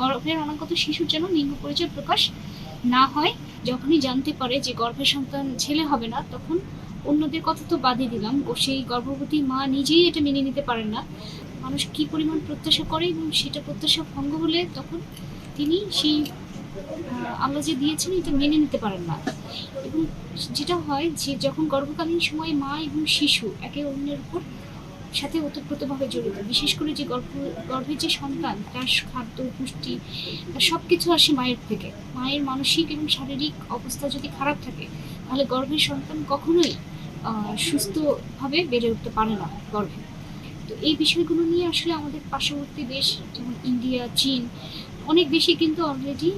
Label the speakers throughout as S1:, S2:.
S1: গর্ভের অনাগত শিশুর যেন লিঙ্গ পরিচয় প্রকাশ না হয়। যখনই জানতে পারে যে গর্ভের সন্তান ছেলে হবে না, তখন অন্যদের কথা তো বাদই দিলাম, সেই গর্ভবতী মা নিজেই এটা মেনে নিতে পারেন না। মানুষ কি পরিমাণ প্রত্যাশা করে এবং সেটা প্রত্যাশা ভঙ্গ হলে তখন তিনি সেই আল্লাহ যে দিয়েছেন এটা মেনে নিতে পারেন না। এবং যেটা হয় যে যখন গর্ভকালীন সময়ে মা এবং শিশু একে অন্যের উপর সাথে ওতপ্রোতভাবে জড়িত, বিশেষ করে যে গর্ভের যে সন্তান, তার খাদ্য, পুষ্টি, তার সব কিছু আসে মায়ের থেকে। মায়ের মানসিক এবং শারীরিক অবস্থা যদি খারাপ থাকে, তাহলে গর্ভের সন্তান কখনোই সুস্থভাবে বেড়ে উঠতে পারে না গর্ভে। তো এই বিষয়গুলো নিয়ে আসলে আমাদের পার্শ্ববর্তী দেশ যেমন ইন্ডিয়া, চীন, অনেক দেশে কিন্তু অলরেডি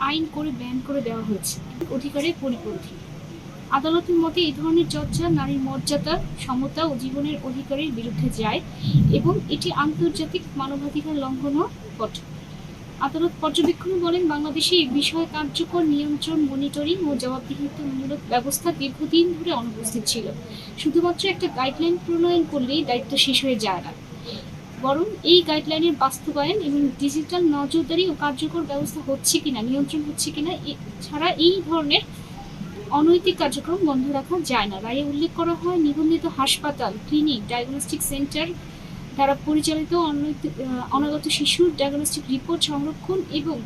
S1: আইন করে ব্যান করে দেওয়া হয়েছে, অধিকারের পরিপন্থী। আদালতের মতে এই ধরনের চর্চা নারীর মর্যাদা, সমতা ও জীবনের অধিকারের বিরুদ্ধে যায় এবং এটি আন্তর্জাতিক মানবাধিকার লঙ্ঘনও ঘটে। আদালত পর্যবেক্ষণে বলেন, বাংলাদেশে এই বিষয়ে কার্যকর নিয়ন্ত্রণ, মনিটরিং ও জবাবদিহিতামূলক ব্যবস্থা দীর্ঘদিন ধরে অনুপস্থিত ছিল। শুধুমাত্র একটা গাইডলাইন প্রণয়ন করলেই দায়িত্ব শেষ হয়ে যায় না, বরং এই গাইডলাইনের বাস্তবায়ন এবং ডিজিটাল নজরদারি ও কার্যকর ব্যবস্থা হচ্ছে কিনা, নিয়ন্ত্রণ হচ্ছে কিনা, ছাড়া এই ধরনের অনৈতিক কার্যক্রম বন্ধ রাখা যায় না। রায়ে উল্লেখ করা হয়, নিবন্ধিত হাসপাতাল, ক্লিনিক, ডায়াগনস্টিক সেন্টার দ্বারা পরিচালিত অনাগত শিশুর ডায়াগনস্টিক রিপোর্ট সংরক্ষণ এবং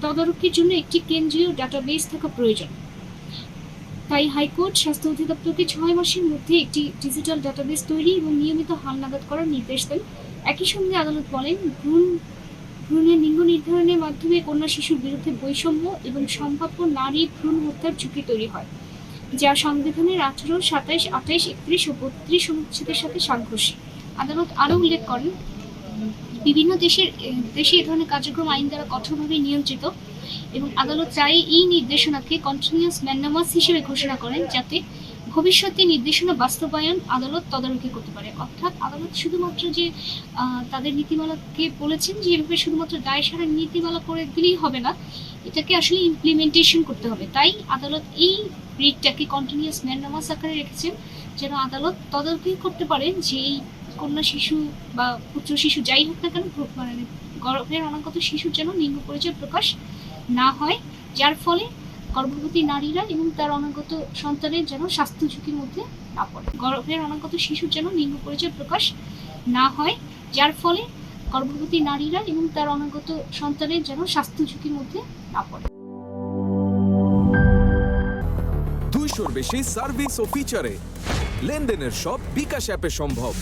S1: তদারকির জন্য একটি কেন্দ্রীয় ডাটাবেস থাকা প্রয়োজন। তাই হাইকোর্ট স্বাস্থ্য অধিদপ্তরকে 6 মাসের মধ্যে একটি ডিজিটাল ডাটাবেস তৈরি এবং নিয়মিত হালনাগাদ করার নির্দেশ দেন। একই সঙ্গে আদালত বলেন, ভ্রূণের লিঙ্গ নির্ধারণের মাধ্যমে কন্যা শিশুর বিরুদ্ধে বৈষম্য এবং সম্ভাব্য নারী ভ্রূণ হত্যার ঝুঁকি তৈরি হয়, যা সংবিধানের 18, 27, 28, 31 ও 32 অনুচ্ছেদের সাথে সাংঘর্ষিক। আদালত আরও উল্লেখ করেন, বিভিন্ন দেশে এই ধরনের কার্যক্রম আইন দ্বারা কঠোরভাবে নিয়ন্ত্রিত এবং আদালত চাই এই নির্দেশনাকে কন্টিনিউয়াস ম্যান্ডামাস হিসেবে ঘোষণা করেন, যাতে ভবিষ্যতে নির্দেশনা বাস্তবায়ন আদালত তদারকি করতে পারে। অর্থাৎ আদালত শুধুমাত্র যে তাদের নীতিমালাকে বলেছেন যে এভাবে শুধুমাত্র দায় সারা নীতিমালা করে দিলেই হবে না, এটাকে আসলে ইমপ্লিমেন্টেশন করতে হবে। তাই আদালত এই রিটটাকে কন্টিনিউয়াস ম্যান্ডামাস আকারে রেখেছেন, যেন আদালত তদারকি করতে পারে যে এই কন্যা শিশু বা পুত্র শিশু যাই হোক না কেন, মানে গর্ভের অনাগত শিশুর যেন লিঙ্গ পরিচয় প্রকাশ না হয়, যার ফলে গর্ভবতী নারীরা এবং তার অনাগত সন্তানের যেন স্বাস্থ্য ঝুঁকির মধ্যে না পড়ে। গর্ভের অনাগত শিশুর যেন লিঙ্গ পরিচয় প্রকাশ না হয়, যার ফলে গর্ভবতী নারীরা এবং তার অনাগত সন্তানের যেন স্বাস্থ্য ঝুঁকির মধ্যে না পড়ে।
S2: 200-র বেশি সার্ভিস ও ফিচারে লেনদেনের সব বিকাশ অ্যাপে সম্ভব।